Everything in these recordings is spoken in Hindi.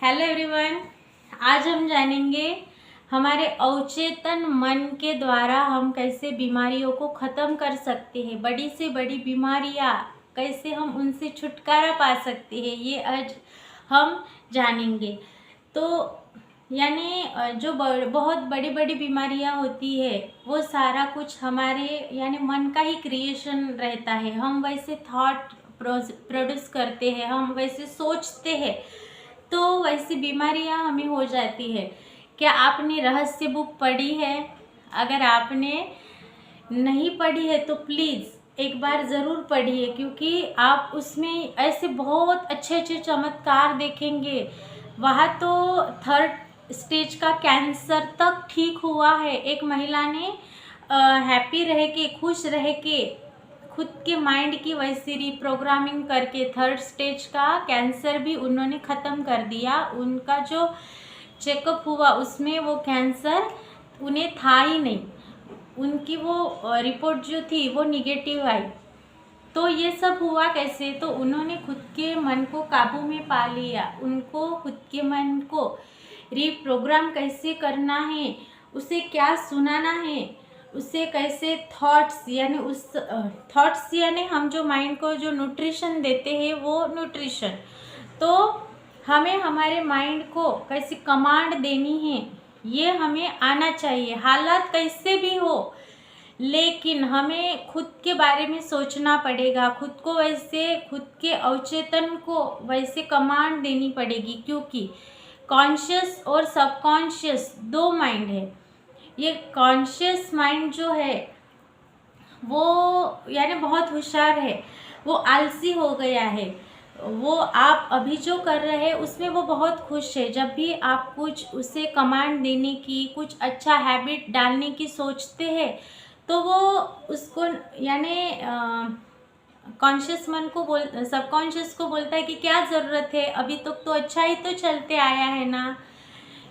Hello everyone. आज हम जानेंगे हमारे अवचेतन मन के द्वारा हम कैसे बीमारियों को ख़त्म कर सकते हैं। बड़ी से बड़ी बीमारियां कैसे हम उनसे छुटकारा पा सकते हैं, ये आज हम जानेंगे। तो जो बहुत बड़ी बड़ी बीमारियां होती है वो सारा कुछ हमारे मन का ही क्रिएशन रहता है। हम वैसे थॉट प्रोड्यूस करते हैं, हम वैसे सोचते हैं, तो वैसी बीमारियां हमें हो जाती है। क्या आपने रहस्य बुक पढ़ी है? अगर आपने नहीं पढ़ी है तो प्लीज़ एक बार ज़रूर पढ़िए, क्योंकि आप उसमें ऐसे बहुत अच्छे अच्छे चमत्कार देखेंगे। वहाँ तो 3rd स्टेज का कैंसर तक ठीक हुआ है। एक महिला ने हैप्पी रह के, खुश रह के, खुद के माइंड की वैसी रिप्रोग्रामिंग करके 3rd स्टेज का कैंसर भी उन्होंने ख़त्म कर दिया। उनका जो चेकअप हुआ उसमें वो कैंसर उन्हें था ही नहीं, उनकी वो रिपोर्ट जो थी वो निगेटिव आई। तो ये सब हुआ कैसे? तो उन्होंने खुद के मन को काबू में पा लिया। उनको खुद के मन को रिप्रोग्राम कैसे करना है, उसे क्या सुनाना है, उसे कैसे थॉट्स हम जो माइंड को जो न्यूट्रिशन देते हैं वो न्यूट्रिशन, तो हमें हमारे माइंड को कैसे कमांड देनी है ये हमें आना चाहिए। हालात कैसे भी हो, लेकिन हमें खुद के बारे में सोचना पड़ेगा। खुद को वैसे, खुद के अवचेतन को वैसे कमांड देनी पड़ेगी, क्योंकि कॉन्शियस और सबकॉन्शियस 2 माइंड है। ये कॉन्शियस माइंड जो है वो बहुत होशियार है, वो आलसी हो गया है। वो आप अभी जो कर रहे हैं उसमें वो बहुत खुश है। जब भी आप कुछ उसे कमांड देने की, कुछ अच्छा हैबिट डालने की सोचते हैं, तो वो उसको कॉन्शियस मन को सबकॉन्शियस को बोलता है कि क्या ज़रूरत है, अभी तक तो अच्छा ही तो चलते आया है ना,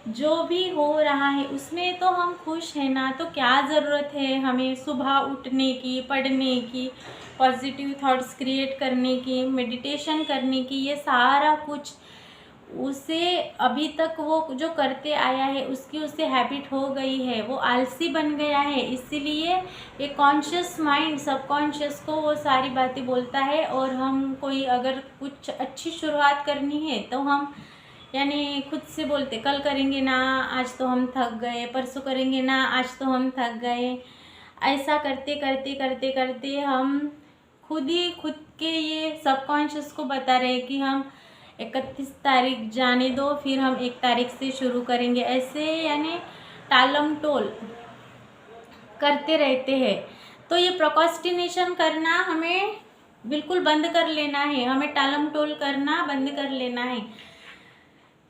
जो भी हो रहा है उसमें तो हम खुश हैं ना, तो क्या ज़रूरत है हमें सुबह उठने की, पढ़ने की, पॉजिटिव थॉट्स क्रिएट करने की, मेडिटेशन करने की। ये सारा कुछ उसे अभी तक वो जो करते आया है उसकी उसे हैबिट हो गई है, वो आलसी बन गया है। इसीलिए ये कॉन्शियस माइंड सबकॉन्शियस को वो सारी बातें बोलता है। और हम कोई अगर कुछ अच्छी शुरुआत करनी है तो हम खुद से बोलते कल करेंगे ना, आज तो हम थक गए, परसों करेंगे ना, आज तो हम थक गए। ऐसा करते करते करते करते हम खुद ही खुद के ये सबकॉन्शियस को बता रहे हैं कि हम 31 तारीख जाने दो, फिर हम 1 तारीख से शुरू करेंगे। ऐसे टालम टोल करते रहते हैं। तो ये प्रोक्रास्टिनेशन करना हमें बिल्कुल बंद कर लेना है, हमें टालम टोल करना बंद कर लेना है।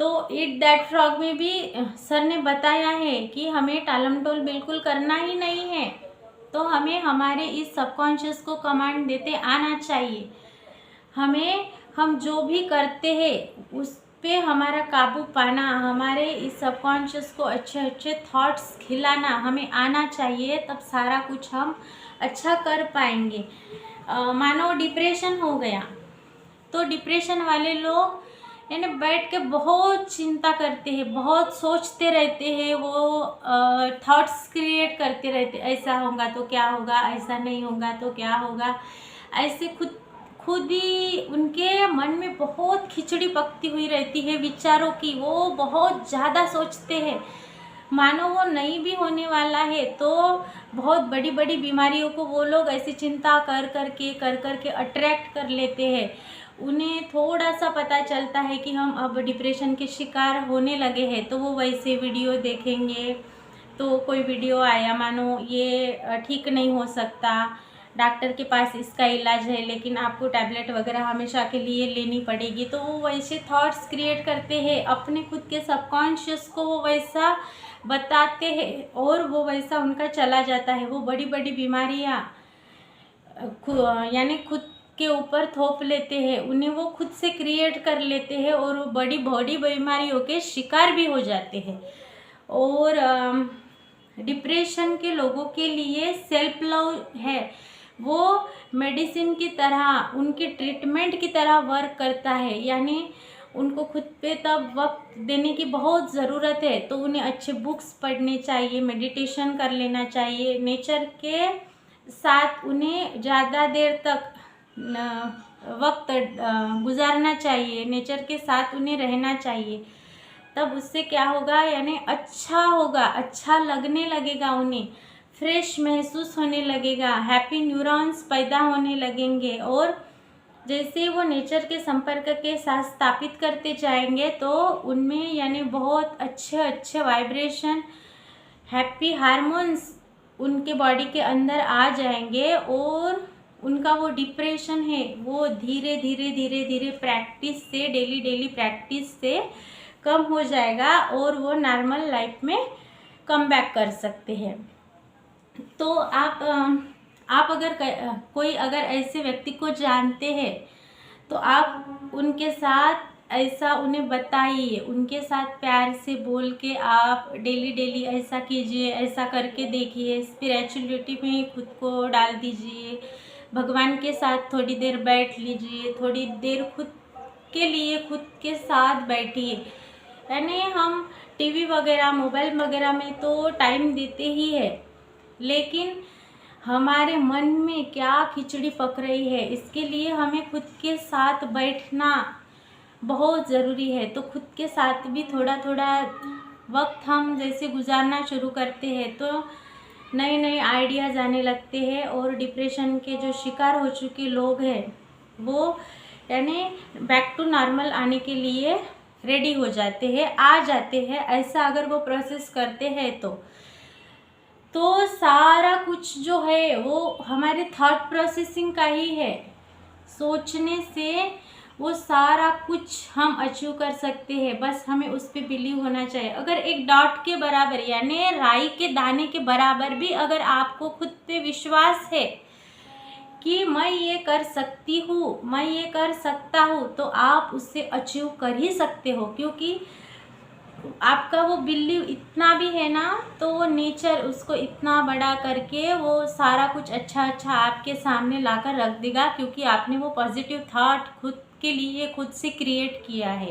तो ईट दैट फ्रॉग में भी सर ने बताया है कि हमें टालम टोल बिल्कुल करना ही नहीं है। तो हमें हमारे इस सबकॉन्शियस को कमांड देते आना चाहिए। हम जो भी करते हैं उस पे हमारा काबू पाना, हमारे इस सबकॉन्शियस को अच्छे अच्छे थॉट्स खिलाना हमें आना चाहिए, तब सारा कुछ हम अच्छा कर पाएंगे। मानो डिप्रेशन हो गया, तो डिप्रेशन वाले लोग बैठ के बहुत चिंता करते हैं, बहुत सोचते रहते हैं, वो थॉट्स क्रिएट करते रहते, ऐसा होगा तो क्या होगा, ऐसा नहीं होगा तो क्या होगा। ऐसे खुद ही उनके मन में बहुत खिचड़ी पकती हुई रहती है विचारों की। वो बहुत ज़्यादा सोचते हैं, मानो वो नहीं भी होने वाला है। तो बहुत बड़ी बड़ी बीमारियों को वो लोग ऐसी चिंता कर करके अट्रैक्ट कर लेते हैं। उन्हें थोड़ा सा पता चलता है कि हम अब डिप्रेशन के शिकार होने लगे हैं, तो वो वैसे वीडियो देखेंगे। तो कोई वीडियो आया, मानो ये ठीक नहीं हो सकता, डॉक्टर के पास इसका इलाज है, लेकिन आपको टैबलेट वगैरह हमेशा के लिए लेनी पड़ेगी। तो वो वैसे थॉट्स क्रिएट करते हैं, अपने खुद के सबकॉन्शियस को वो वैसा बताते हैं और वो वैसा उनका चला जाता है। वो बड़ी बड़ी बीमारियाँ खुद के ऊपर थोप लेते हैं, उन्हें वो खुद से क्रिएट कर लेते हैं और वो बड़ी बड़ी बीमारियों के शिकार भी हो जाते हैं। और डिप्रेशन के लोगों के लिए सेल्फ लव है, वो मेडिसिन की तरह, उनकी ट्रीटमेंट की तरह वर्क करता है। उनको खुद पे तब वक्त देने की बहुत ज़रूरत है, तो उन्हें अच्छे बुक्स पढ़ने चाहिए, मेडिटेशन कर लेना चाहिए, नेचर के साथ उन्हें ज़्यादा देर तक वक्त गुजारना चाहिए, नेचर के साथ उन्हें रहना चाहिए। तब उससे क्या होगा, यानी अच्छा होगा, अच्छा लगने लगेगा, उन्हें फ्रेश महसूस होने लगेगा, हैप्पी न्यूरॉन्स पैदा होने लगेंगे। और जैसे वो नेचर के संपर्क के साथ स्थापित करते जाएंगे तो उनमें यानी बहुत अच्छे अच्छे वाइब्रेशन, हैप्पी हार्मोन्स उनके बॉडी के अंदर आ जाएंगे और उनका वो डिप्रेशन है वो धीरे धीरे धीरे धीरे प्रैक्टिस से, डेली डेली प्रैक्टिस से कम हो जाएगा और वो नॉर्मल लाइफ में कम बैक कर सकते हैं। तो आप अगर कोई अगर ऐसे व्यक्ति को जानते हैं तो आप उनके साथ ऐसा उन्हें बताइए, उनके साथ प्यार से बोल के आप डेली डेली ऐसा कीजिए, ऐसा करके देखिए, स्पिरिचुअलिटी में खुद को डाल दीजिए, भगवान के साथ थोड़ी देर बैठ लीजिए, थोड़ी देर खुद के लिए खुद के साथ बैठिए। यानी हम टीवी वगैरह, मोबाइल वगैरह में तो टाइम देते ही है, लेकिन हमारे मन में क्या खिचड़ी पक रही है, इसके लिए हमें खुद के साथ बैठना बहुत ज़रूरी है। तो खुद के साथ भी थोड़ा थोड़ा वक्त हम जैसे गुजारना शुरू करते हैं तो नए नए आइडियाज़ आने लगते हैं और डिप्रेशन के जो शिकार हो चुके लोग हैं वो यानी बैक टू नॉर्मल आने के लिए रेडी हो जाते हैं, आ जाते हैं। ऐसा अगर वो प्रोसेस करते हैं तो सारा कुछ जो है वो हमारे थॉट प्रोसेसिंग का ही है। सोचने से वो सारा कुछ हम अचीव कर सकते हैं, बस हमें उस पर बिलीव होना चाहिए। अगर एक डॉट के बराबर यानी राई के दाने के बराबर भी अगर आपको खुद पे विश्वास है कि मैं ये कर सकती हूँ, मैं ये कर सकता हूँ, तो आप उससे अचीव कर ही सकते हो। क्योंकि आपका वो बिलीव इतना भी है ना, तो वो नेचर उसको इतना बड़ा करके वो सारा कुछ अच्छा अच्छा आपके सामने लाकर रख देगा, क्योंकि आपने वो पॉजिटिव थॉट खुद के लिए खुद से क्रिएट किया है।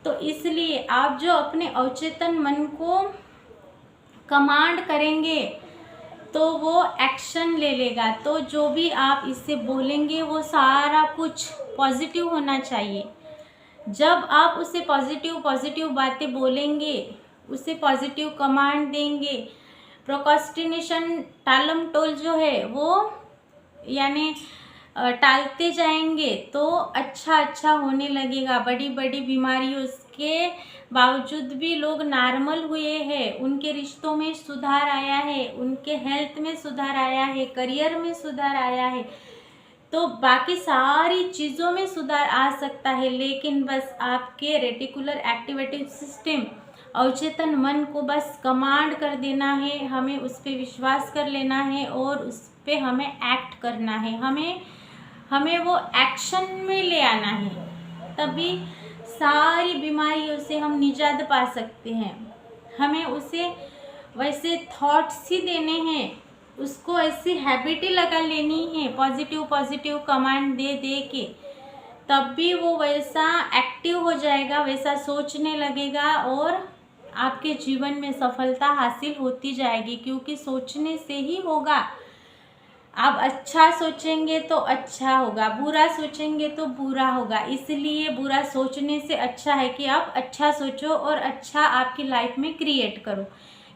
तो इसलिए आप जो अपने अवचेतन मन को कमांड करेंगे तो वो एक्शन ले लेगा। तो जो भी आप इससे बोलेंगे वो सारा कुछ पॉजिटिव होना चाहिए। जब आप उसे पॉजिटिव बातें बोलेंगे, उसे पॉजिटिव कमांड देंगे, प्रोक्रास्टिनेशन टालम टोल जो है वो यानी टालते जाएंगे तो अच्छा होने लगेगा। बड़ी बड़ी बीमारियों के बावजूद भी लोग नॉर्मल हुए हैं, उनके रिश्तों में सुधार आया है, उनके हेल्थ में सुधार आया है, करियर में सुधार आया है, तो बाकी सारी चीज़ों में सुधार आ सकता है। लेकिन बस आपके रेटिकुलर एक्टिवेटिव सिस्टम अवचेतन मन को बस कमांड कर देना है, हमें उस पर विश्वास कर लेना है और उस पर हमें एक्ट करना है, हमें वो एक्शन में ले आना है, तभी सारी बीमारियों से हम निजात पा सकते हैं। हमें उसे वैसे थॉट्स ही देने हैं, उसको ऐसी हैबिट ही लगा लेनी है पॉजिटिव कमांड दे दे के, तब भी वो वैसा एक्टिव हो जाएगा, वैसा सोचने लगेगा और आपके जीवन में सफलता हासिल होती जाएगी। क्योंकि सोचने से ही होगा। आप अच्छा सोचेंगे तो अच्छा होगा, बुरा सोचेंगे तो बुरा होगा। इसलिए बुरा सोचने से अच्छा है कि आप अच्छा सोचो और अच्छा आपकी लाइफ में क्रिएट करो।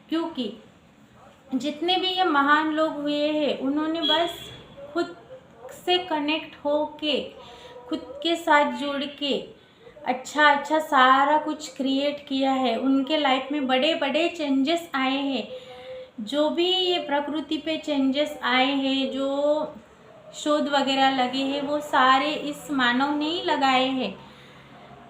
क्योंकि जितने भी ये महान लोग हुए हैं उन्होंने बस खुद से कनेक्ट हो के, खुद के साथ जुड़ के अच्छा सारा कुछ क्रिएट किया है। उनके लाइफ में बड़े बड़े चेंजेस आए हैं। जो भी ये प्रकृति पे चेंजेस आए हैं, जो शोध वगैरह लगे हैं, वो सारे इस मानव ने ही लगाए हैं।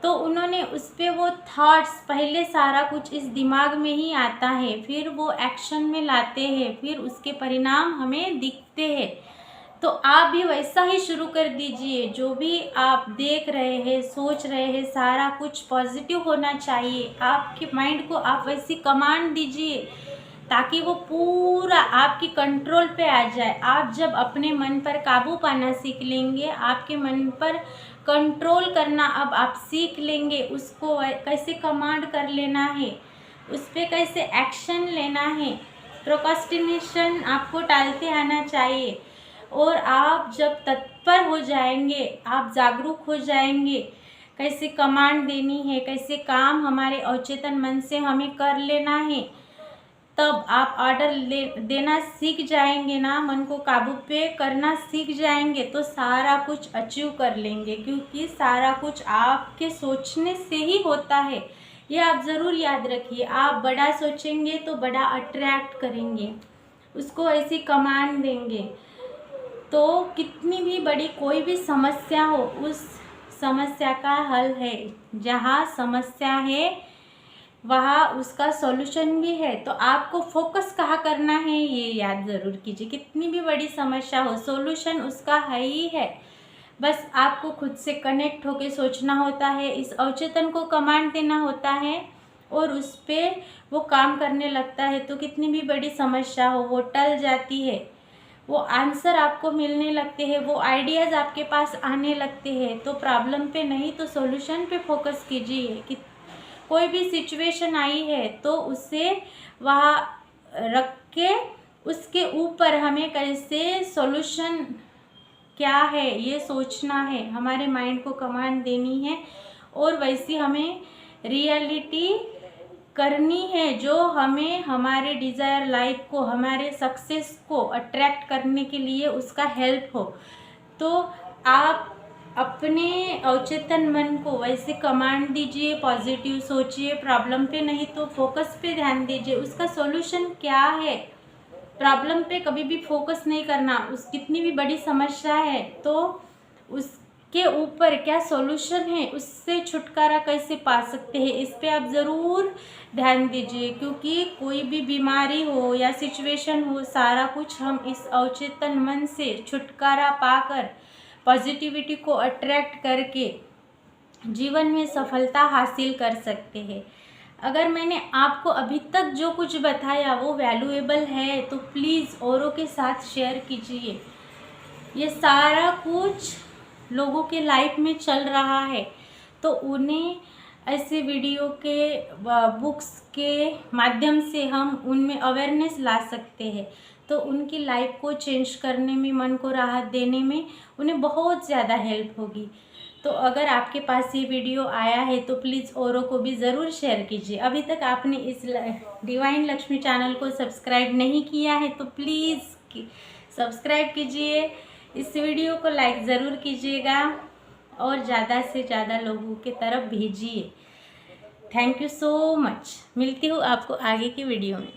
तो उन्होंने उस पर वो थॉट्स, पहले सारा कुछ इस दिमाग में ही आता है, फिर वो एक्शन में लाते हैं, फिर उसके परिणाम हमें दिखते हैं। तो आप भी वैसा ही शुरू कर दीजिए। जो भी आप देख रहे हैं, सोच रहे हैं, सारा कुछ पॉजिटिव होना चाहिए। आपके माइंड को आप वैसी कमांड दीजिए ताकि वो पूरा आपकी कंट्रोल पे आ जाए। आप जब अपने मन पर काबू पाना सीख लेंगे, आपके मन पर कंट्रोल करना अब आप सीख लेंगे, उसको कैसे कमांड कर लेना है, उस पर कैसे एक्शन लेना है। प्रोक्रास्टिनेशन आपको टालते आना चाहिए, और आप जब तत्पर हो जाएंगे, आप जागरूक हो जाएंगे कैसे कमांड देनी है, कैसे काम हमारे अवचेतन मन से हमें कर लेना है, तब आप ऑर्डर देना सीख जाएंगे ना, मन को काबू पे करना सीख जाएंगे, तो सारा कुछ अचीव कर लेंगे, क्योंकि सारा कुछ आपके सोचने से ही होता है। ये आप ज़रूर याद रखिए। आप बड़ा सोचेंगे तो बड़ा अट्रैक्ट करेंगे, उसको ऐसी कमांड देंगे, तो कितनी भी बड़ी कोई भी समस्या हो, उस समस्या का हल है। जहाँ समस्या है वहाँ उसका सॉल्यूशन भी है। तो आपको फोकस कहाँ करना है ये याद ज़रूर कीजिए। कितनी भी बड़ी समस्या हो, सॉल्यूशन उसका है ही है। बस आपको खुद से कनेक्ट होके सोचना होता है, इस अवचेतन को कमांड देना होता है, और उस पर वो काम करने लगता है। तो कितनी भी बड़ी समस्या हो वो टल जाती है, वो आंसर आपको मिलने लगते हैं, वो आइडियाज़ आपके पास आने लगते हैं। तो प्रॉब्लम पे नहीं तो सॉल्यूशन पे फोकस कीजिए। कि कोई भी सिचुएशन आई है तो उसे वहाँ रख के उसके ऊपर हमें कैसे सॉल्यूशन क्या है ये सोचना है, हमारे माइंड को कमांड देनी है, और वैसी हमें रियलिटी करनी है जो हमें हमारे डिज़ायर लाइफ को, हमारे सक्सेस को अट्रैक्ट करने के लिए उसका हेल्प हो। तो आप अपने अवचेतन मन को वैसे कमांड दीजिए, पॉजिटिव सोचिए, प्रॉब्लम पे नहीं तो फोकस पे ध्यान दीजिए, उसका सॉल्यूशन क्या है। प्रॉब्लम पे कभी भी फोकस नहीं करना, उस कितनी भी बड़ी समस्या है तो उसके ऊपर क्या सॉल्यूशन है, उससे छुटकारा कैसे पा सकते हैं, इस पे आप ज़रूर ध्यान दीजिए। क्योंकि कोई भी बीमारी हो या सिचुएशन हो, सारा कुछ हम इस अवचेतन मन से छुटकारा पाकर पॉजिटिविटी को अट्रैक्ट करके जीवन में सफलता हासिल कर सकते हैं। अगर मैंने आपको अभी तक जो कुछ बताया वो वैल्यूएबल है तो प्लीज़ औरों के साथ शेयर कीजिए। ये सारा कुछ लोगों के लाइफ में चल रहा है, तो उन्हें ऐसे वीडियो के बुक्स के माध्यम से हम उनमें अवेयरनेस ला सकते हैं। तो उनकी लाइफ को चेंज करने में, मन को राहत देने में उन्हें बहुत ज़्यादा हेल्प होगी। तो अगर आपके पास ये वीडियो आया है तो प्लीज़ औरों को भी ज़रूर शेयर कीजिए। अभी तक आपने इस डिवाइन लक्ष्मी चैनल को सब्सक्राइब नहीं किया है तो प्लीज़ सब्सक्राइब कीजिए। इस वीडियो को लाइक ज़रूर कीजिएगा और ज़्यादा से ज़्यादा लोगों के तरफ भेजिए। Thank you so much. मिलती हूँ आपको आगे की वीडियो में।